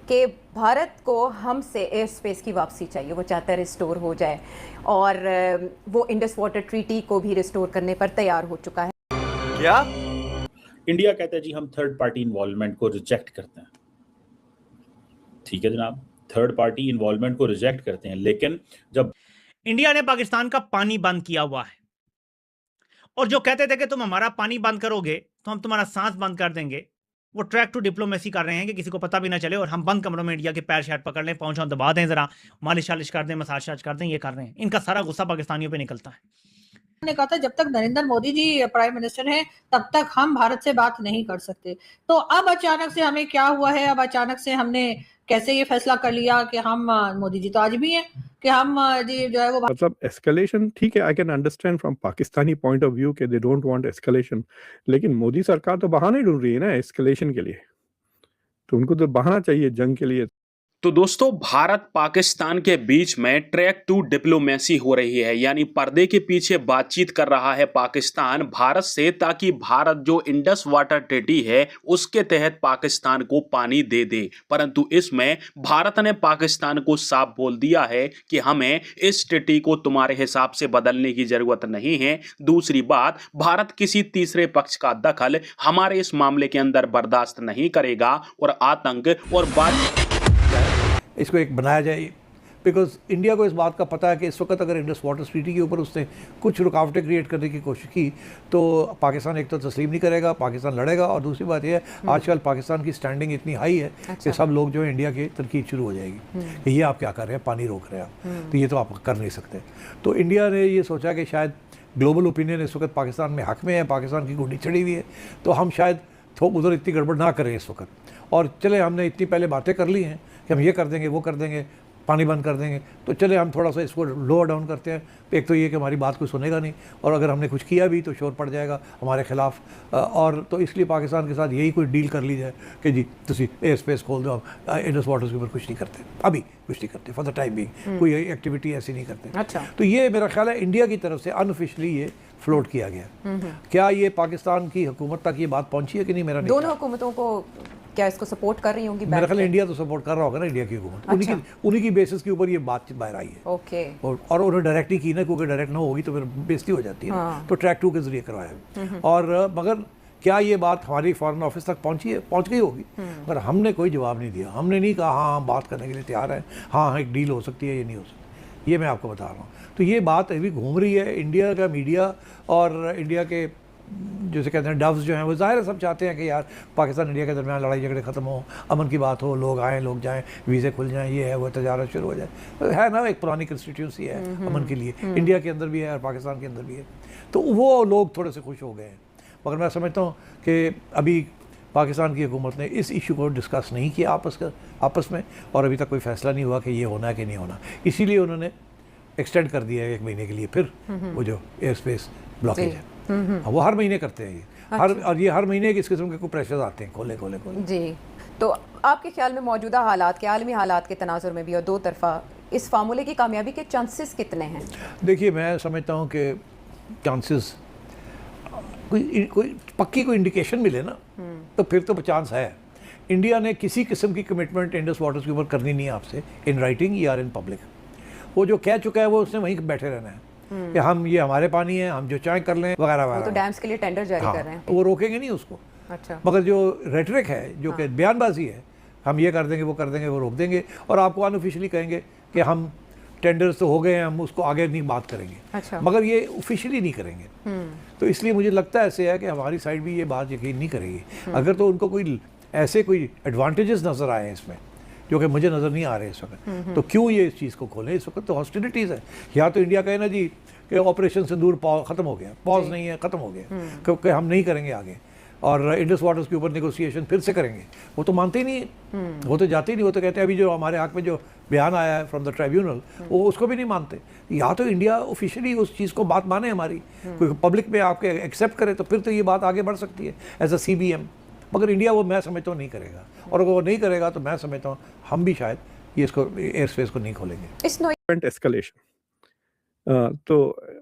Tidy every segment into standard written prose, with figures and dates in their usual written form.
कि भारत को हमसे एयर स्पेस की वापसी चाहिए, वो चाहता है रिस्टोर हो जाए और वो इंडस वाटर ट्रीटी को भी रिस्टोर करने पर तैयार हो चुका है। क्या इंडिया कहता है जी हम थर्ड पार्टी इन्वॉल्वमेंट को रिजेक्ट करते हैं। ठीक है जनाब, थर्ड पार्टी इन्वॉल्वमेंट को रिजेक्ट करते हैं, लेकिन जब इंडिया ने पाकिस्तान का पानी बंद किया हुआ है और जो कहते थे कि तुम हमारा पानी बंद करोगे तो हम तुम्हारा सांस बंद कर देंगे, वो ट्रैक टू डिप्लोमेसी कर रहे हैं कि किसी को पता भी ना चले और हम बंद कमरों में इंडिया के पैर शायद पकड़ लें, पहुंचो दबा दें, जरा मालिश शालिश कर दें, मसाज कर दें। ये कर रहे हैं, इनका सारा गुस्सा पाकिस्तानियों पे निकलता है। ने कहा था जब तक नरेंद्र मोदी जी प्राइम मिनिस्टर हैं तब तक हम भारत से बात नहीं कर सकते। तो अब अचानक से हमें क्या हुआ है, अब अचानक से हमने कैसे ये फैसला कर लिया कि हम मोदी जी तो आज भी हैं कि हम जी जो है वो मतलब एस्केलेशन ठीक है, I can understand from Pakistani point of view कि दे डोंट वांट एस्केलेशन, लेकिन मोदी सरकार तो बहाने ढूंढ रही है ना एस्केलेशन के लिए, तो उनको तो बहाना चाहिए जंग के लिए। तो दोस्तों, भारत पाकिस्तान के बीच में ट्रैक टू डिप्लोमेसी हो रही है, यानी पर्दे के पीछे बातचीत कर रहा है पाकिस्तान भारत से, ताकि भारत जो इंडस वाटर ट्रीटी है उसके तहत पाकिस्तान को पानी दे दे। परंतु इसमें भारत ने पाकिस्तान को साफ बोल दिया है कि हमें इस ट्रीटी को तुम्हारे हिसाब से बदलने की जरूरत नहीं है। दूसरी बात, भारत किसी तीसरे पक्ष का दखल हमारे इस मामले के अंदर बर्दाश्त नहीं करेगा और आतंक और इसको एक बनाया जाए, बिकॉज इंडिया को इस बात का पता है कि इस वक्त अगर इंडस वाटर ट्रीटी के ऊपर उसने कुछ रुकावटें क्रिएट करने की कोशिश की तो पाकिस्तान एक तो तस्लीम नहीं करेगा, पाकिस्तान लड़ेगा, और दूसरी बात यह है आजकल पाकिस्तान की स्टैंडिंग इतनी हाई है कि सब लोग जो है इंडिया की तनकीद शुरू हो जाएगी कि ये आप क्या कर रहे हैं, पानी रोक रहे हैं आप, तो ये तो आप कर नहीं सकते। तो इंडिया ने ये सोचा कि शायद ग्लोबल ओपिनियन इस वक्त पाकिस्तान में हक में है, पाकिस्तान की गुंडी चढ़ी हुई है, तो हम शायद उधर इतनी गड़बड़ ना करें इस वक्त, और चले हमने इतनी पहले बातें कर ली हैं कि हम ये कर देंगे, वो कर देंगे, पानी बंद कर देंगे, तो चले हम थोड़ा सा इसको लोअर डाउन करते हैं। एक तो ये कि हमारी बात कोई सुनेगा नहीं, और अगर हमने कुछ किया भी तो शोर पड़ जाएगा हमारे ख़िलाफ़, और तो इसलिए पाकिस्तान के साथ यही कोई डील कर ली जाए कि जी तुसी एयर स्पेस खोल दो, हम इंडस वाटर्स के ऊपर कुछ नहीं करते, अभी कुछ नहीं करते फॉर द टाइम बिंग, कोई एक्टिविटी ऐसी नहीं करते। अच्छा। तो ये मेरा ख्याल है इंडिया की तरफ से अनऑफिशियली ये फ्लोट किया गया। क्या ये पाकिस्तान की हुकूमत तक ये बात पहुंची है कि नहीं, मेरा नहीं दोनों हुकूमतों को क्या इसको सपोर्ट कर रही होंगी? मेरा ख्याल इंडिया तो सपोर्ट कर रहा होगा ना, इंडिया की हुकूमत। अच्छा। उन्हीं की बेसिस के ऊपर ये बातचीत बाहर आई है। ओके। और उन्होंने डायरेक्ट ही की ना, क्योंकि डायरेक्ट ना होगी तो फिर बेइज्जती हो जाती है। हाँ। तो ट्रैक 2 के जरिए करवाया। और मगर क्या ये बात हमारी फॉरेन ऑफिस तक पहुंची है? पहुंच गई होगी, मगर हमने कोई जवाब नहीं दिया। हमने नहीं कहा हाँ हम बात करने के लिए तैयार हैं, हाँ एक डील हो सकती है, ये नहीं हो सकती, ये मैं आपको बता रहा हूँ। तो ये बात अभी घूम रही है। इंडिया का मीडिया और इंडिया के जैसे कहते हैं डव्स जो हैं, वो ज़ाहिर है सब चाहते हैं कि यार पाकिस्तान इंडिया के दरमियान लड़ाई झगड़े ख़त्म हो, अमन की बात हो, लोग आएँ लोग जाएँ, वीज़े खुल जाएँ, ये है वो, तजारत शुरू हो जाए। तो है ना, एक पुरानी कंस्टिट्यूंसी है अमन के लिए, इंडिया के अंदर भी है और पाकिस्तान के अंदर भी है। तो वो लोग थोड़े से खुश हो गए हैं, मगर मैं समझता हूँ कि अभी पाकिस्तान की हुकूमत ने इस इशू को डिस्कस नहीं किया आपस में, और अभी तक कोई फ़ैसला नहीं हुआ कि ये होना है कि नहीं होना। इसीलिए उन्होंने एक्सटेंड कर दिया है 1 महीने के लिए फिर वो जो एयर स्पेस ब्लॉकेज है। वो हर महीने करते हैं ये। अच्छा। और ये हर महीने इस किस्म के कोई प्रेशर्स आते हैं, खोले जी। तो आपके ख्याल में मौजूदा हालात के, आलमी हालात के तनाजुर में भी और दो तरफा इस फार्मूले की कामयाबी के चांसेस कितने हैं? देखिए, मैं समझता हूँ कि चांसेस कोई पक्की कोई इंडिकेशन मिले ना तो फिर तो चांस है। इंडिया ने किसी किस्म की कमिटमेंट इंडस वाटर्स के ऊपर करनी नहीं है आपसे, इन राइटिंग या इन पब्लिक। वो जो कह चुका है वो उसने वहीं बैठे रहना है कि हम ये हमारे पानी है, हम जो चाहे कर लें वगैरह वगैरह। तो डैम्स के लिए टेंडर जारी कर रहे हैं, वो रोकेंगे नहीं उसको। अच्छा। मगर जो रेटरिक है, जो कि बयानबाजी है, हम ये कर देंगे वो कर देंगे, वो रोक देंगे, और आपको अनऑफिशियली कहेंगे कि हम टेंडर्स तो हो गए हैं, हम उसको आगे नहीं बात करेंगे। अच्छा। मगर ये ऑफिशियली नहीं करेंगे। तो इसलिए मुझे लगता है ऐसे है कि हमारी साइड भी ये बात यकीन नहीं करेगी। अगर तो उनको कोई ऐसे कोई एडवांटेजेस नज़र आए हैं इसमें जो कि मुझे नज़र नहीं आ रहे इस वक्त, तो क्यों ये इस चीज़ को खोलें? इस वक्त तो हॉस्टिलिटीज़ है। या तो इंडिया कहे ना जी कि ऑपरेशन सिंदूर ख़त्म हो गया, पॉज नहीं है, ख़त्म हो गया, क्योंकि हम नहीं करेंगे आगे, और इंडस वाटर्स के ऊपर नेगोशिएशन फिर से करेंगे। वो तो मानते ही नहीं, वो तो जाते ही नहीं। वो तो कहते हैं अभी जो हमारे हक में जो बयान आया है फ्रॉम द ट्राइब्यूनल, वो उसको भी नहीं मानते। या तो इंडिया ऑफिशियली उस चीज़ को बात माने हमारी, कोई पब्लिक में आपके एक्सेप्ट करे, तो फिर तो ये बात आगे बढ़ सकती है एज अ CBM। मगर इंडिया वो मैं समझता हूँ नहीं करेगा, और अगर वो नहीं करेगा तो मैं समझता हूँ हम भी शायद ये इसको एयर स्पेस को नहीं खोलेंगे। इस नो एस्केलेशन तो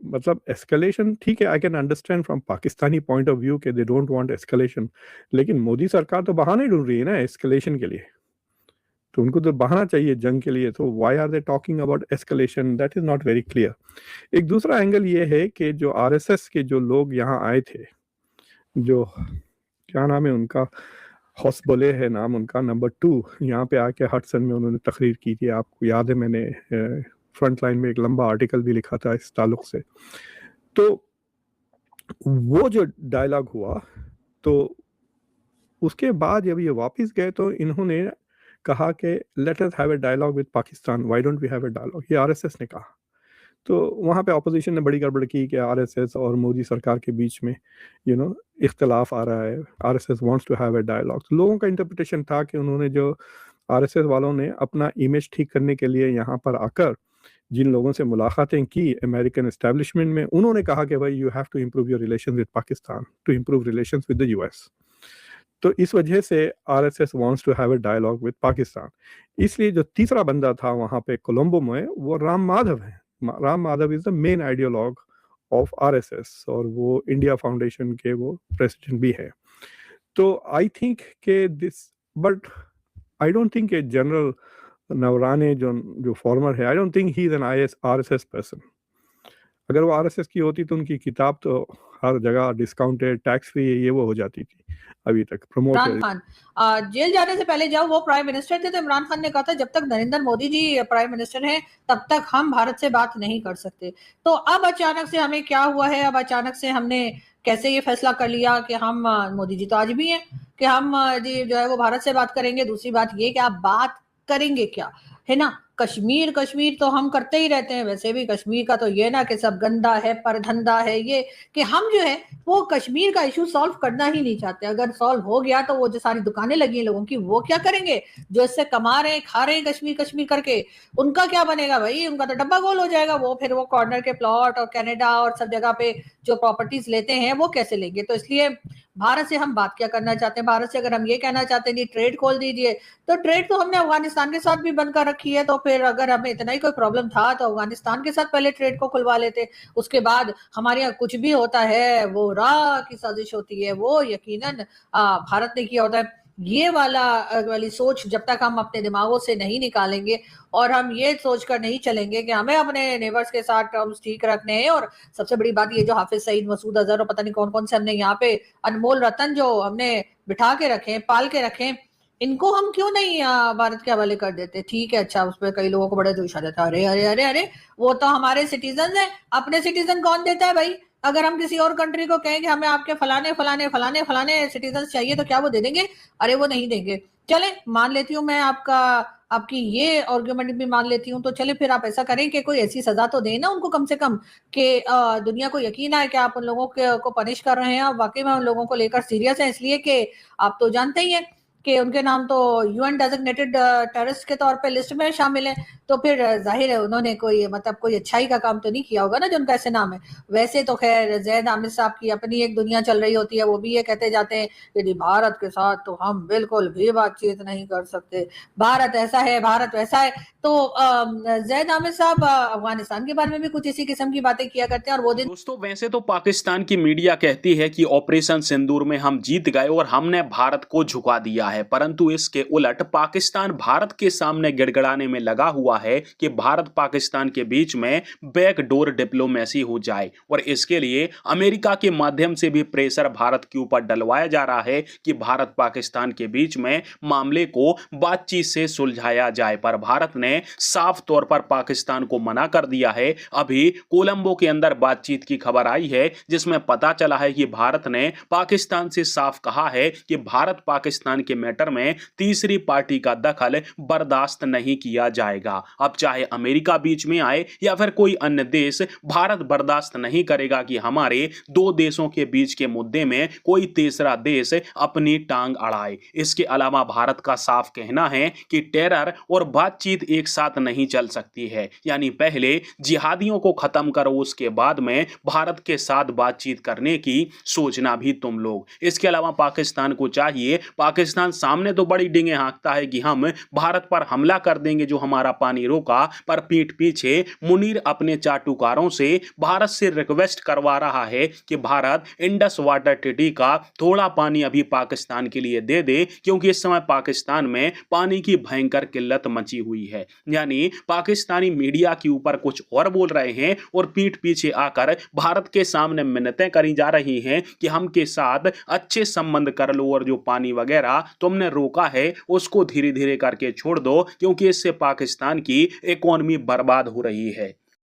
मतलब एस्केलेशन ठीक है, I can understand from Pakistani point of view कि दे डोंट वांट एस्केलेशन, लेकिन मोदी सरकार तो बहाने ढूंढ रही है ना एस्केलेशन के लिए, तो उनको तो बहाना चाहिए जंग के लिए, तो why are they talking about escalation? That is not very clear. एक दूसरा एंगल ये है कि जो आरएसएस के जो लोग यहाँ आए थे, जो क्या नाम है उनका, हौसबोले है नाम उनका, नंबर 2, यहाँ पे आके हडसन में उन्होंने तकरीर की थी, आपको याद है, मैंने फ्रंट लाइन में एक लंबा आर्टिकल भी लिखा था इस ताल्लुक से। तो वो जो डायलॉग हुआ, तो उसके बाद जब ये वापस गए तो इन्होंने कहा कि let us have a dialogue with Pakistan, why don't we have a dialogue, ये आरएसएस ने कहा। तो वहाँ पे ऑपोजिशन ने बड़ी गड़बड़ की कि आरएसएस और मोदी सरकार के बीच में इख्तलाफ आ रहा है, RSS wants to have a dialogue. तो लोगों का इंटरप्रिटेशन था कि उन्होंने, जो आरएसएस वालों ने अपना इमेज ठीक करने के लिए यहाँ पर आकर जिन लोगों से मुलाकातें की अमेरिकन एस्टेब्लिशमेंट में, उन्होंने कहा कि भाई you have to improve your relation with Pakistan to improve relation with the US. तो इस वजह से RSS wants to have a dialogue with Pakistan. इसलिए जो तीसरा बंदा था वहाँ पे कोलंबो में, वो राम माधव है। Ram Madhav is the main ideologue of RSS, और वो इंडिया फाउंडेशन के वो प्रेसिडेंट भी है। तो आई थिंक के this, but I don't think a general Naravane जो फॉर्मर है, I don't think he is an RSS person. अगर वो आरएसएस की होती तो उनकी किताब तो हर जगह डिस्काउंटेड, टैक्स फ्री, ये वो हो जाती थी अभी तक प्रमोट। इमरान खान जेल जाने से पहले जब वो प्राइम मिनिस्टर थे तो इमरान खान ने कहा था जब तक नरेंद्र मोदी जी प्राइम मिनिस्टर हैं तब तक हम भारत से बात नहीं कर सकते। तो अब अचानक से हमें क्या हुआ है, अब अचानक से हमने कैसे ये फैसला कर लिया कि हम, मोदी जी तो आज भी हैं, कि हम जी जो है वो भारत से बात करेंगे। दूसरी बात ये कि आप बात करेंगे क्या, है ना। कश्मीर कश्मीर तो हम करते ही रहते हैं, वैसे भी कश्मीर का तो ये ना कि सब गंदा है, परधंधा है, ये कि हम जो है वो कश्मीर का इशू सॉल्व करना ही नहीं चाहते। अगर सॉल्व हो गया तो वो जो सारी दुकानें लगी हैं लोगों की, वो क्या करेंगे? जो इससे कमा रहे हैं, खा रहे हैं कश्मीर कश्मीर करके, उनका क्या बनेगा भाई? उनका तो डब्बा गोल हो जाएगा। वो फिर वो कॉर्नर के प्लॉट और कनाडा और सब जगह पे जो प्रॉपर्टीज लेते हैं वो कैसे लेंगे? तो इसलिए भारत से हम बात क्या करना चाहते हैं? भारत से अगर हम ये कहना चाहते हैं ट्रेड खोल दीजिए, तो ट्रेड तो हमने अफगानिस्तान के साथ भी बंद कर रखी है। तो फिर अगर हमें इतना ही कोई प्रॉब्लम था तो अफगानिस्तान के साथ पहले ट्रेड को खुलवा लेते। उसके बाद हमारे यहाँ कुछ भी होता है वो राह की साजिश होती है, वो यकीनन भारत ने किया होता है। ये वाली सोच जब तक हम अपने दिमागों से नहीं निकालेंगे और हम ये सोचकर नहीं चलेंगे कि हमें अपने नेबर्स के साथ टर्म्स ठीक रखने हैं। और सबसे बड़ी बात ये जो हाफिज सईद, मसूद अजहर और पता नहीं कौन कौन से हमने यहाँ पे अनमोल रतन जो हमने बिठा के रखे, पाल के रखे, इनको हम क्यों नहीं भारत के हवाले कर देते? ठीक है, अच्छा, उस पर कई लोगों को बड़े जोश आ जाता है, अरे अरे अरे अरे वो तो हमारे सिटीजन है। अपने सिटीजन कौन देता है भाई? अगर हम किसी और कंट्री को कहें कि हमें आपके फलाने फलाने फलाने फलाने सिटीजन चाहिए तो क्या वो दे देंगे? अरे वो नहीं देंगे। चले, मान लेती हूँ मैं आपकी ये आर्गुमेंट भी मान लेती हूँ। तो चले फिर आप ऐसा करें कि कोई ऐसी सजा तो दें ना उनको, कम से कम कि दुनिया को यकीन आए कि आप उन लोगों को पनिश कर रहे हैं, आप वाकई में उन लोगों को लेकर सीरियस हैं। इसलिए कि आप तो जानते ही हैं कि उनके नाम तो यूएन डेजिग्नेटेड टेररिस्ट के तौर पे लिस्ट में शामिल है। तो फिर जाहिर है उन्होंने कोई अच्छाई का काम तो नहीं किया होगा ना जो उनका ऐसे नाम है। वैसे तो खैर जैद आमिर साहब की अपनी एक दुनिया चल रही होती है, वो भी ये कहते जाते हैं कि भारत के साथ तो हम बिल्कुल भी बातचीत नहीं कर सकते, भारत ऐसा है, भारत वैसा है। तो जैद आमिर साहब अफगानिस्तान के बारे में भी कुछ इसी किस्म की बातें किया करते हैं। और वो दिन, दोस्तों, वैसे तो पाकिस्तान की मीडिया कहती है कि ऑपरेशन सिंदूर में हम जीत गए और हमने भारत को झुका दिया है, परंतु इसके उलट पाकिस्तान भारत के सामने गिड़गिड़ाने में लगा हुआ है कि भारत पाकिस्तान के बीच में बैकडोर डिप्लोमेसी हो जाए। और इसके लिए अमेरिका के माध्यम से भी प्रेशर भारत के ऊपर डलवाया जा रहा है कि भारत पाकिस्तान के बीच में मामले को बातचीत से सुलझाया जाए। पर भारत ने साफ तौर पर पाकिस्तान को मना कर दिया है। अभी कोलंबो के अंदर बातचीत की खबर आई है जिसमें पता चला है कि भारत ने पाकिस्तान से साफ कहा है कि भारत पाकिस्तान के मैटर में तीसरी पार्टी का दखल बर्दाश्त नहीं किया जाएगा। अब चाहे अमेरिका बीच में आए या फिर कोई अन्य देश, भारत बर्दाश्त नहीं करेगा कि हमारे दो देशों के बीच के मुद्दे में कोई तीसरा देश अपनी टांग अड़ाए। इसके अलावा भारत का साफ कहना है कि टेरर और बातचीत एक साथ नहीं चल सकती है, यानी पहले जिहादियों को खत्म करो, उसके बाद में भारत के साथ बातचीत करने की सोचना भी तुम लोग। इसके अलावा पाकिस्तान को चाहिए पाकिस्तान पाकिस्तान सामने तो बड़ी डिंगे हाँकता है कि हम भारत पर हमला कर देंगे जो हमारा पानी रोका, पर पीठ पीछे मुनीर अपने चाटुकारों से भारत से रिक्वेस्ट करवा रहा है कि भारत इंडस वाटर ट्रीटी का थोड़ा पानी अभी पाकिस्तान के लिए दे दे, क्योंकि इस समय पाकिस्तान में पानी की भयंकर किल्लत मची हुई है। यानी पाकिस्तानी मीडिया के ऊपर कुछ और बोल रहे हैं और पीठ पीछे आकर भारत के सामने मिन्नतें करी जा रही हैं कि हम के साथ अच्छे संबंध कर लो और जो पानी वगैरह तुमने रोका है उसको धीरे धीरे करके छोड़ दो, क्योंकि इससे पाकिस्तान की इकोनॉमी बर्बाद हो रही है।